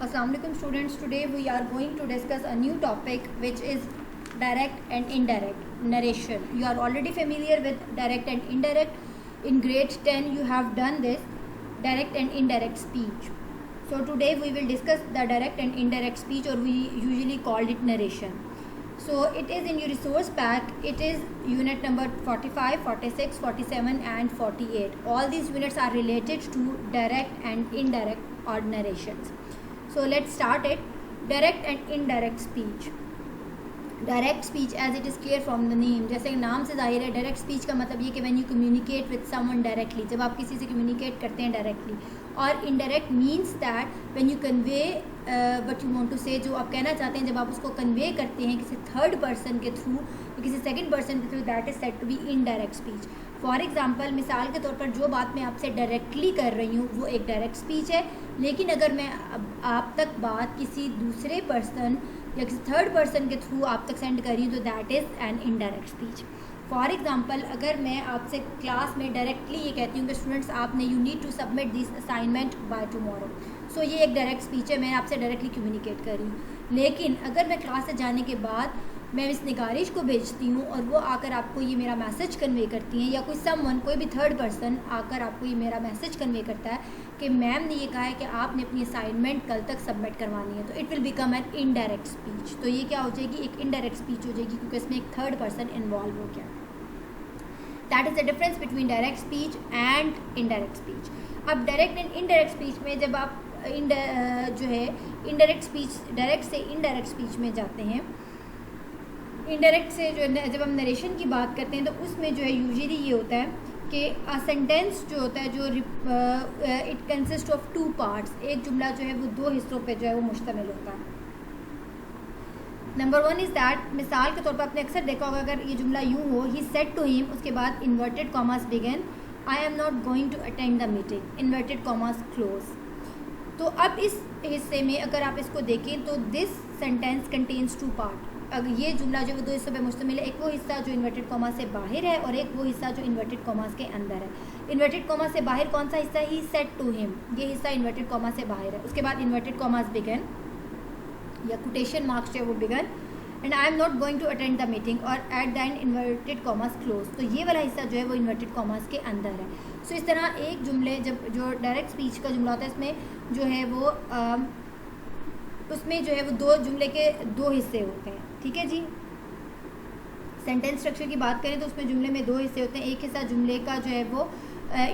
Assalamualaikum students, today we are going to discuss a new topic which is direct and indirect narration. You are already familiar with direct and indirect. In grade 10 you have done this direct and indirect speech. So today we will discuss the direct and indirect speech, or we usually call it narration. So it is in your resource pack. It is unit number 45, 46, 47 and 48. All these units are related to direct and indirect or narrations. So let's start it. Direct and indirect speech. Direct speech as it is clear from the name, जैसे नाम से जाहिर है direct speech का मतलब ये कि when you communicate with someone directly, जब आप किसी से कम्युनिकेट करते हैं डायरेक्टली. और indirect means that when you convey what you want to say, जो आप कहना चाहते हैं जब आप उसको कन्वे करते हैं किसी थर्ड पर्सन के थ्रू या किसी सेकंड पर्सन के through, that is said to be indirect speech. For example, मिसाल के तौर पर जो बात मैं आपसे डायरेक्टली कर रही हूँ वो एक डायरेक्ट स्पीच है, लेकिन अगर मैं आप तक बात किसी दूसरे पर्सन या किसी थर्ड पर्सन के थ्रू आप तक सेंड कर रही हूँ तो that is an indirect speech. For example, अगर मैं आपसे क्लास में डायरेक्टली ये कहती हूँ कि स्टूडेंट्स आपने you need to submit this assignment by tomorrow, so ये एक डायरेक्ट स्पीच है, मैं आपसे डायरेक्टली कम्युनिकेट कर रही हूँ. लेकिन अगर मैं क्लास से जाने के बाद मैं इस निगारिश को भेजती हूँ और वो आकर आपको ये मेरा मैसेज कन्वे करती हैं, या कोई समवन, कोई भी थर्ड पर्सन आकर आपको ये मेरा मैसेज कन्वे करता है कि मैम ने ये कहा है कि आपने अपनी असाइनमेंट कल तक सबमिट करवानी है, तो it will become an indirect speech. तो ये क्या हो जाएगी, एक इनडायरेक्ट स्पीच हो जाएगी, क्योंकि इसमें एक थर्ड पर्सन इन्वॉल्व हो गया. That is the difference between direct speech and indirect speech. अब डायरेक्ट एंड इनडायरेक्ट स्पीच में जब आप जो है इनडायरेक्ट स्पीच, डायरेक्ट से इनडायरेक्ट स्पीच में जाते हैं, इनडायरेक्ट से जो जब हम नरेशन की बात करते हैं तो उसमें जो है यूजुअली ये होता है कि सेंटेंस जो होता है, जो it consist of two parts. एक जुमला जो है वो दो हिस्सों पे जो है वो मुश्तमिल होता है. नंबर वन इज़ दैट, मिसाल के तौर पर आपने अक्सर देखा होगा, अगर ये जुमला यूँ हो, ही सेड टू हिम, उसके बाद inverted commas begin, I am not going to attend the meeting, inverted commas close. तो अब इस हिस्से में अगर आप इसको देखें तो this sentence contains two part. अगर ये जुमला जो दो हिस्सों पे मुश्तमिल है, एक वो हिस्सा जो इन्वर्टेड कॉमा से बाहर है और एक वो हिस्सा जो इन्वर्टेड कॉमास के अंदर है. इन्वर्टेड कॉमा से बाहर कौन सा हिस्सा है, ही सेड टू हिम, ये हिस्सा इन्वर्टेड कॉमा से बाहर है. उसके बाद इन्वर्टेड कॉमास बिगन या कोटेशन मार्क्स जो है वो begin, and I am not going to attend the meeting, और at the end inverted commas close. तो ये वाला हिस्सा जो है वो इन्वर्टेड कॉमास के अंदर है. सो इस तरह एक जुमले, जब जो डायरेक्ट स्पीच का जुमला होता है, इसमें जो है वो उसमें जो है वो दो जुमले के दो हिस्से होते हैं. ठीक है जी. सेंटेंस स्ट्रक्चर की बात करें तो उसमें जुमले में दो हिस्से होते हैं. एक हिस्सा जुमले का जो है वो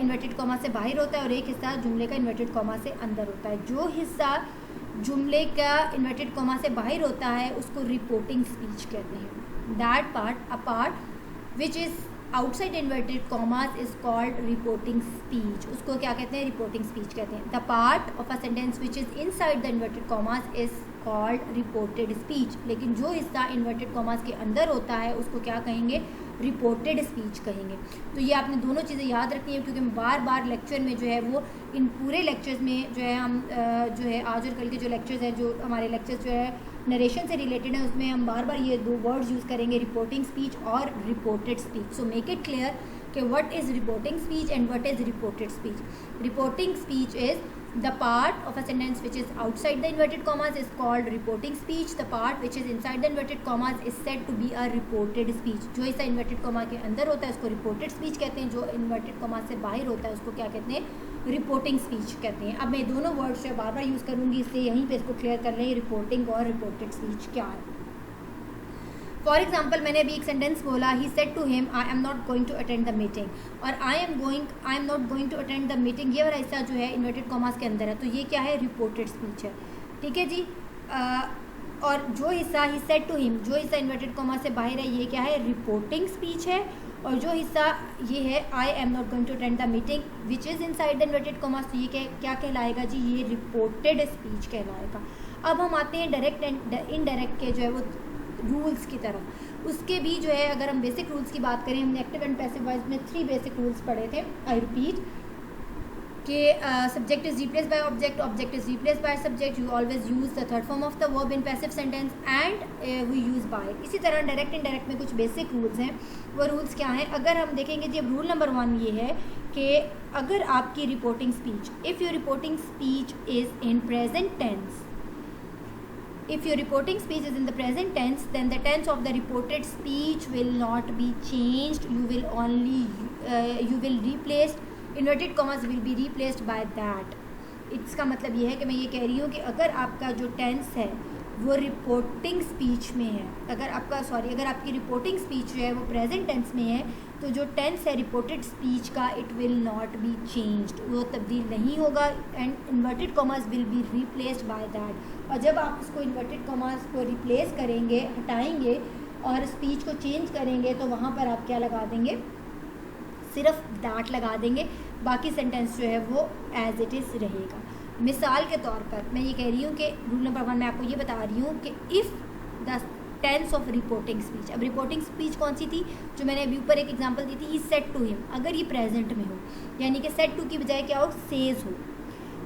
इन्वर्टेड कॉमा से बाहर होता है और एक हिस्सा जुमले का इन्वर्टेड कॉमा से अंदर होता है. जो हिस्सा जुमले का इन्वर्टेड कॉमा से बाहर होता है उसको रिपोर्टिंग स्पीच कहते हैं. That part, a part which is outside inverted commas is called reporting speech. उसको क्या कहते हैं, रिपोर्टिंग स्पीच कहते हैं. The part of a sentence which is inside the inverted commas is called reported speech. लेकिन जो हिस्सा इन्वर्टेड कॉमास के अंदर होता है उसको क्या कहेंगे, रिपोर्टेड स्पीच कहेंगे. तो ये आपने दोनों चीज़ें याद रखनी है, क्योंकि बार बार लेक्चर में जो है वो इन पूरे लेक्चर्स में जो है हम जो है आज और कल के जो लेक्चर्स हैं, जो हमारे लेक्चर्स जो है नरेशन से रिलेटेड है, उसमें हम बार बार ये दो वर्ड्स यूज़ करेंगे, रिपोर्टिंग स्पीच और reported speech. So make it clear कि what is reporting speech and what is reported speech. Reporting speech is the part of a sentence which is outside the inverted commas is called reporting speech. The part which is inside the inverted commas is said to be a reported speech. जो हिस्सा inverted comma के अंदर होता है उसको reported speech कहते हैं, जो inverted comma से बाहर होता है उसको क्या कहते हैं, reporting speech कहते हैं. अब मैं दोनों वर्ड्स जो बार बार यूज़ करूँगी, इसलिए यहीं पे इसको क्लियर कर लें, रिपोर्टिंग और रिपोर्टेड स्पीच क्या है. फॉर एग्जाम्पल, मैंने अभी एक सेंटेंस बोला, he said to him I am not going to attend the meeting, और I am not going to attend the meeting, ये वाला हिस्सा जो है इन्वर्टेड कॉमास के अंदर है, तो ये क्या है, रिपोर्टेड स्पीच है. ठीक है जी. और जो हिस्सा ही सेड टू हिम, जो हिस्सा इन्वर्टेड कॉमास से बाहर है, ये क्या है, रिपोर्टिंग स्पीच है. और जो हिस्सा ये है, I am not going to attend the meeting which is inside the inverted commas, तो ये क्या कहलाएगा जी, ये रिपोर्टेड स्पीच कहलाएगा. अब हम आते हैं डायरेक्ट एंड इनडायरेक्ट के जो है वो रूल्स की तरफ. उसके भी जो है, अगर हम बेसिक रूल्स की बात करें, हमने एक्टिव एंड पैसिव वॉइस में 3 बेसिक रूल्स पढ़े थे. आई रिपीट कि subject is replace by object, object is replace by subject, you always use the third form of the verb in passive sentence, and we use by. इसी तरह direct indirect में कुछ basic rules हैं. वो rules क्या हैं, अगर हम देखेंगे जी, रूल नंबर 1 ये है कि अगर आपकी reporting speech, if your reporting speech is in present tense, If your reporting speech is in the present tense, then the tense of the reported speech will not be changed. You will replace, inverted commas will be replaced by that. इसका मतलब ये है कि मैं ये कह रही हूँ कि अगर आपका जो टेंस है वो रिपोर्टिंग स्पीच में है, अगर आपकी रिपोर्टिंग स्पीच जो है वो प्रेजेंट टेंस में है, तो जो टेंस है रिपोर्टेड स्पीच का, it will not be changed, वो तब्दील नहीं होगा, and inverted commas will be replaced by that. और जब आप उसको इन्वर्टेड कॉमास को रिप्लेस करेंगे, हटाएंगे और स्पीच को चेंज करेंगे, तो वहाँ पर आप क्या लगा देंगे, सिर्फ दैट लगा देंगे, बाकी सेंटेंस जो है वो एज इट इज़ रहेगा। मिसाल के तौर पर मैं ये कह रही हूँ कि रूल नंबर 1 मैं आपको ये बता रही हूँ कि if the tense of reporting speech, अब रिपोर्टिंग स्पीच कौन सी थी, जो मैंने अभी ऊपर एक एग्जांपल दी थी, ही सेड टू हिम, अगर ये प्रेजेंट में हो, यानी कि सेड टू की बजाय क्या हो, सेज हो,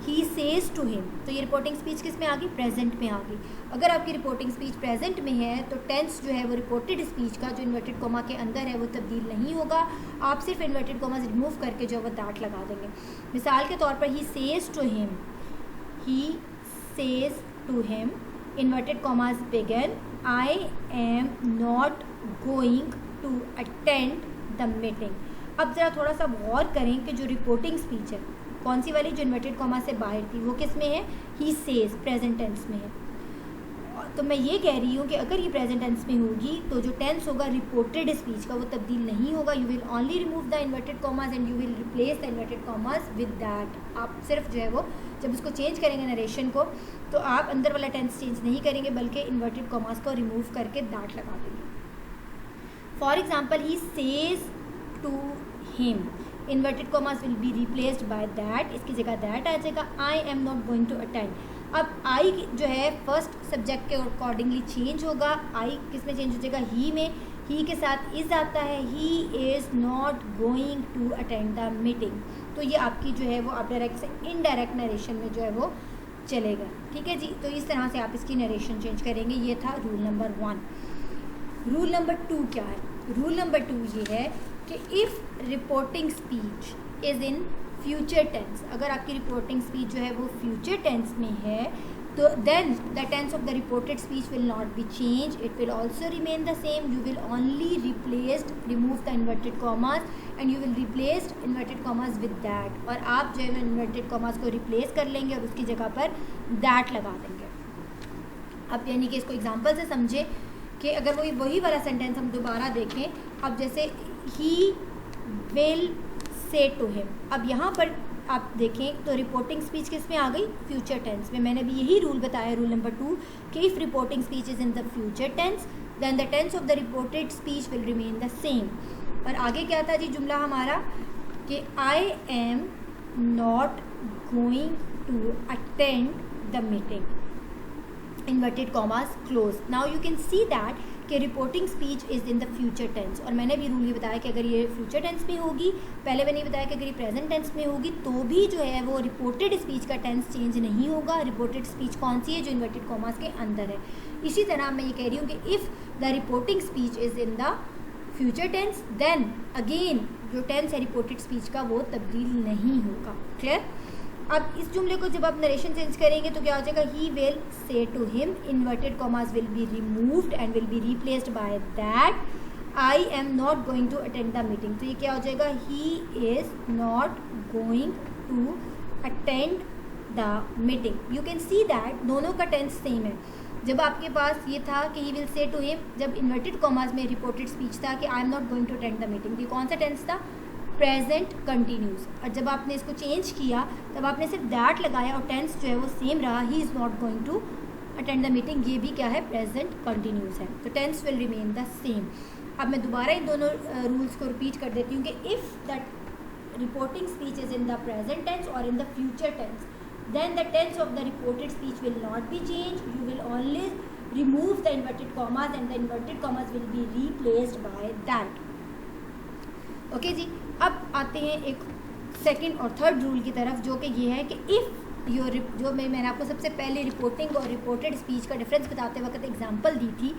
ही सेज टू हिम, तो ये रिपोर्टिंग स्पीच किस में आ गई, प्रेजेंट में आ गई। अगर आपकी रिपोर्टिंग स्पीच प्रेजेंट में है तो टेंस जो है वो रिपोर्टेड स्पीच का जो इन्वर्टेड कॉमा के अंदर है वो तब्दील नहीं होगा, आप सिर्फ इन्वर्टेड कॉमास रिमूव करके जो है वो दैट लगा देंगे। मिसाल के तौर पर he says to him, he says to him, inverted commas begin, I am not going to attend the meeting। अब ज़रा थोड़ा सा गौर करें कि जो रिपोर्टिंग स्पीच है कौन सी वाली, जो इन्वर्टेड कॉमा से बाहर थी, वो किस में है, he says, प्रेजेंट टेंस में है। तो मैं ये कह रही हूँ कि अगर ये प्रेजेंट टेंस में होगी तो जो टेंस होगा रिपोर्टेड स्पीच का वो तब्दील नहीं होगा, you will only remove the inverted commas and you will replace the inverted commas with that. आप सिर्फ जो है वो जब उसको चेंज करेंगे नरेशन को, तो आप अंदर वाला टेंस चेंज नहीं करेंगे बल्कि इन्वर्टेड कॉमास को रिमूव करके दैट लगा देंगे। For example he says to him, inverted commas will be replaced by that, इसकी जगह दैट आ जाएगा, I am not going to attend. अब आई जो है फर्स्ट सब्जेक्ट के अकॉर्डिंगली चेंज होगा, आई किस में चेंज हो जाएगा, ही में, ही के साथ इज़ आता है, he is not going to attend the meeting, तो ये आपकी जो है वो आप डायरेक्ट से इनडायरेक्ट नरेशन में जो है वो चलेगा। ठीक है जी, तो इस तरह से आप इसकी नरेशन चेंज करेंगे। ये था रूल नंबर 1। रूल नंबर 2 क्या है, रूल नंबर 2 ये है कि if reporting speech is in future tense, अगर आपकी रिपोर्टिंग स्पीच जो है वो फ्यूचर टेंस में है, तो then the tense of the reported speech will not be change, it will also remain the same, you will only remove the inverted commas and you will replace inverted commas with that, और आप जो है inverted commas को replace कर लेंगे और उसकी जगह पर दैट लगा देंगे। अब यानी कि इसको एग्जाम्पल से समझे कि अगर वही वाला सेंटेंस हम दोबारा देखें, अब जैसे he will say to him, अब यहाँ पर आप देखें तो रिपोर्टिंग स्पीच किस में आ गई, फ्यूचर टेंस में। मैंने भी यही रूल बताया, रूल नंबर 2, कि if reporting speech is in the future tense then the tense of the reported speech will remain the same. और आगे क्या था जी जुमला हमारा, कि I am not going to attend the meeting, inverted commas close. Now you can see that कि reporting speech is in the future tense, और मैंने भी रूल ये बताया कि अगर ये फ्यूचर टेंस में होगी, पहले मैंने बताया कि अगर ये प्रेजेंट टेंस में होगी तो भी जो है वो रिपोर्टेड स्पीच का टेंस चेंज नहीं होगा। रिपोर्टेड स्पीच कौन सी है, जो इन्वर्टेड कॉमास के अंदर है। इसी तरह मैं ये कह रही हूँ कि if the reporting speech is in the future tense then again जो टेंस है रिपोर्टेड स्पीच का वो तब्दील नहीं होगा। क्लियर। अब इस जुमले को जब आप नरेशन चेंज करेंगे तो क्या हो जाएगा, he will say to him, inverted commas will be removed and will be replaced by that, I am not going to attend the meeting, तो ये क्या हो जाएगा, he is not going to attend the meeting. You can see that दोनों का tense same है। जब आपके पास ये था कि he will say to him, जब इन्वर्टेड कॉमास में रिपोर्टेड स्पीच था कि I am not going to attend the meeting, ये कौन सा टेंस था, प्रेजेंट कंटिन्यूस। और जब आपने इसको चेंज किया तब आपने सिर्फ दैट लगाया और टेंस जो है वो सेम रहा, he is not going to attend the meeting, ये भी क्या है, प्रेजेंट कंटिन्यूस है, तो tense will remain the same. अब मैं दोबारा इन दोनों रूल्स को रिपीट कर देती हूँ कि if that reporting speech is in the present tense और in the future tense then the tense of the reported speech will not be changed, you will only remove the inverted commas and the inverted commas will be replaced by that। Okay जी, अब आते हैं एक second और third rule की तरफ, जो कि ये है कि इफ़ योर, जो मैंने आपको सबसे पहले रिपोर्टिंग और रिपोर्टेड स्पीच का डिफरेंस बताते वक्त एग्जांपल दी थी,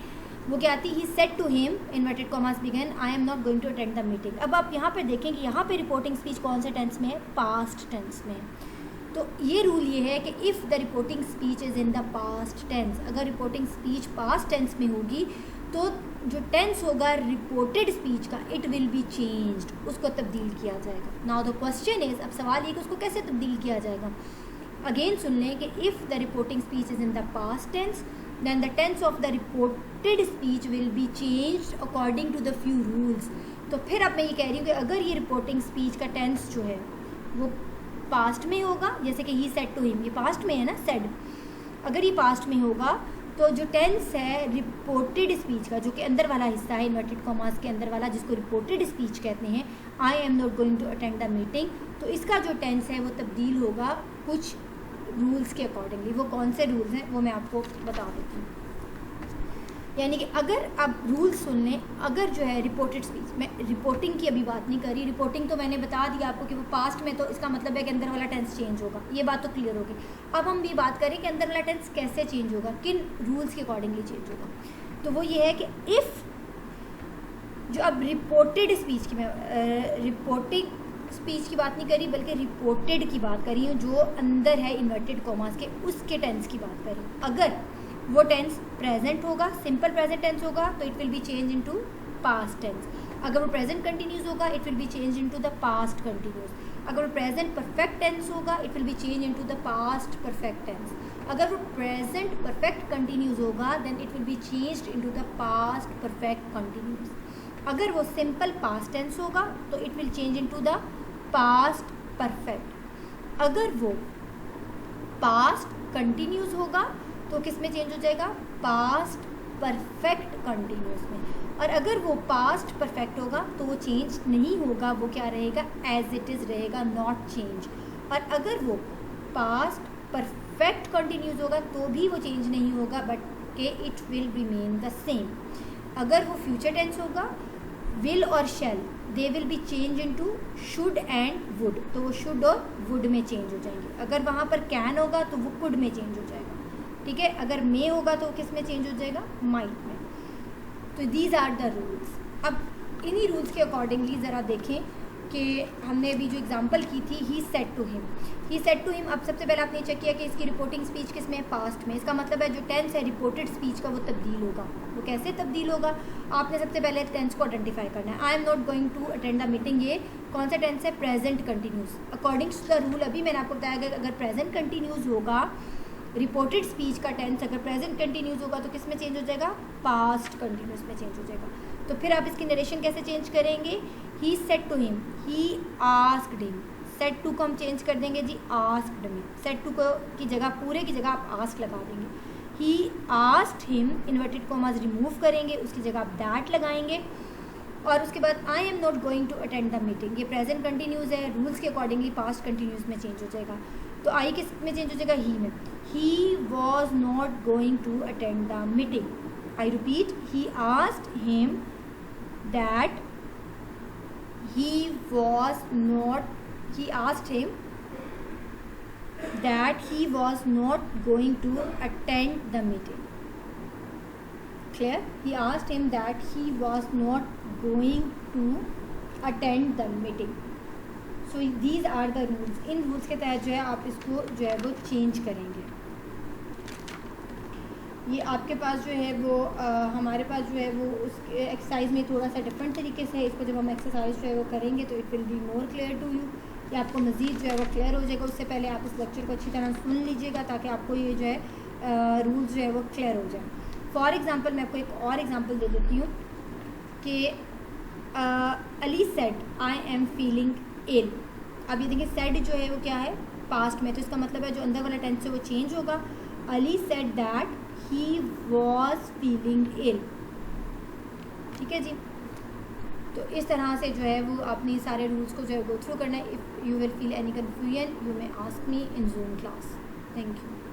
वो क्या आती, he said to him, inverted commas begin, I am not going to attend the meeting. अब आप यहाँ पर देखें कि यहाँ पे रिपोर्टिंग स्पीच कौन से टेंस में है, पास्ट टेंस में है। तो ये रूल ये है कि if the reporting speech is in the past tense, अगर रिपोर्टिंग स्पीच पास्ट टेंस में होगी तो जो टेंस होगा रिपोर्टेड स्पीच का, इट विल बी चेंज्ड, उसको तब्दील किया जाएगा. नाउ द क्वेश्चन इज, अब सवाल ये कि उसको कैसे तब्दील किया जाएगा. अगेन सुन लें कि if the reporting speech is in the past tense then the tense of the reported speech will be changed according to the few rules. तो फिर अब मैं ये कह रही हूँ कि अगर ये रिपोर्टिंग स्पीच का टेंस जो है वो पास्ट में होगा, जैसे कि ही सेड टू हिम, ये पास्ट में है ना सेड, अगर ये पास्ट में होगा तो जो टेंस है रिपोर्टेड स्पीच का, जो कि अंदर वाला हिस्सा है इन्वर्टेड कॉमास के अंदर वाला, जिसको रिपोर्टेड स्पीच कहते हैं, I am not going to attend the meeting, तो इसका जो टेंस है वो तब्दील होगा कुछ रूल्स के अकॉर्डिंगली. वो कौन से रूल्स हैं वो मैं आपको बता देती हूँ. यानी कि अगर आप रूल्स सुन लें, अगर जो है रिपोर्टेड स्पीच, मैं रिपोर्टिंग की अभी बात नहीं कर रही, रिपोर्टिंग तो मैंने बता दिया आपको कि वो पास्ट में, तो इसका मतलब है कि अंदर वाला टेंस चेंज होगा, ये बात तो क्लियर होगी. अब हम भी बात करें कि अंदर वाला टेंस कैसे चेंज होगा, किन रूल्स के अकॉर्डिंगली चेंज होगा. तो वो ये है कि इफ़ जो अब रिपोर्टेड स्पीच की, मैं रिपोर्टिंग स्पीच की बात नहीं करी बल्कि रिपोर्टेड की बात करी हूँ, जो अंदर है इन्वर्टेड कॉमास के, उसके टेंस की बात करी. अगर वो टेंस प्रेजेंट होगा, सिंपल प्रेजेंट टेंस होगा, तो it will be change into past tense. अगर वो प्रेजेंट कंटिन्यूस होगा, it will be change into the past continuous. अगर वो प्रेजेंट परफेक्ट टेंस होगा, it will be change into the past perfect tense. अगर वो प्रेजेंट परफेक्ट कंटिन्यूस होगा, then it will be changed into the past perfect continuous. अगर वो simple past tense होगा तो it will change into the past perfect. अगर वो past continuous होगा तो किस में चेंज हो जाएगा, पास्ट परफेक्ट कंटिन्यूस में. और अगर वो पास्ट परफेक्ट होगा तो वो चेंज नहीं होगा, वो क्या रहेगा, एज इट इज़ रहेगा, नॉट चेंज. और अगर वो पास्ट परफेक्ट कंटिन्यूस होगा तो भी वो चेंज नहीं होगा, बट के it will remain the same. अगर वो फ्यूचर टेंस होगा, विल और shall, they will be change into should and would, तो वो शुड और वुड में चेंज हो जाएंगे. अगर वहाँ पर कैन होगा तो वो कुड में चेंज हो जाएगा. ठीक है, अगर मे होगा तो किस में चेंज हो जाएगा, माइट में. तो दीज आर द रूल्स. अब इन्हीं रूल्स के अकॉर्डिंगली ज़रा देखें कि हमने अभी जो एग्जांपल की थी, he said to him, he said to him. अब सबसे पहले आपने चेक किया कि इसकी रिपोर्टिंग स्पीच किस में है, पास्ट में. इसका मतलब है जो टेंस है रिपोर्टेड स्पीच का वो तब्दील होगा. वो कैसे तब्दील होगा, आपने सबसे पहले टेंस को आइडेंटिफाई करना है. I am not going to attend the meeting, ये कौन सा टेंस है, present continuous. According to the rule अभी मैंने आपको बताया कि अगर प्रेजेंट कंटिन्यूस होगा, रिपोर्टेड स्पीच का टेंस अगर प्रेजेंट कंटिन्यूस होगा तो किस में चेंज हो जाएगा, पास्ट कंटिन्यूस में चेंज हो जाएगा. तो फिर आप इसकी नरेशन कैसे चेंज करेंगे, he said to him, he asked him. Said to को हम चेंज कर देंगे जी, आस्क्ड में. सेड टू को की जगह, पूरे की जगह आप आस्क लगा देंगे. He asked him, inverted commas remove करेंगे, उसकी जगह आप दैट लगाएंगे. और उसके बाद I am not going to attend the meeting, ये प्रेजेंट कंटिन्यूस है, रूल्स के अकॉर्डिंगली पास्ट कंटिन्यूस में चेंज हो जाएगा. तो आई किस में चेंज हो जाएगा, ही में. He was not going to attend the meeting. I repeat, he asked him that he asked him that he was not going to attend the meeting. Clear? He asked him that he was not going to attend the meeting. So these are the rules. In rules के तहत जो है आप इसको जो है वो change करेंगे. ये आपके पास जो है वो हमारे पास जो है वो उस एक्सरसाइज में थोड़ा सा डिफरेंट तरीके से है. इसको जब हम एक्सरसाइज जो है वो करेंगे तो it will be more clear to you. ये आपको मज़ीद जो है वो क्लियर हो जाएगा. उससे पहले आप इस लेक्चर को अच्छी तरह सुन लीजिएगा ताकि आपको ये जो है रूल्स जो है वो क्लियर हो जाए. फॉर एग्ज़ाम्पल मैं आपको एक और एग्ज़ाम्पल दे देती हूँ कि Ali said I am feeling ill. अब ये देखिए सेड जो है वो क्या है, पास्ट में, तो इसका मतलब है जो अंदर वाला टेंस है वो चेंज होगा. Ali said that he was feeling ill. ठीक है जी. तो इस तरह से जो है वो आपने सारे रूल्स को जो है गो थ्रू करना है. If you will feel any confusion you may ask me in zoom class. Thank you.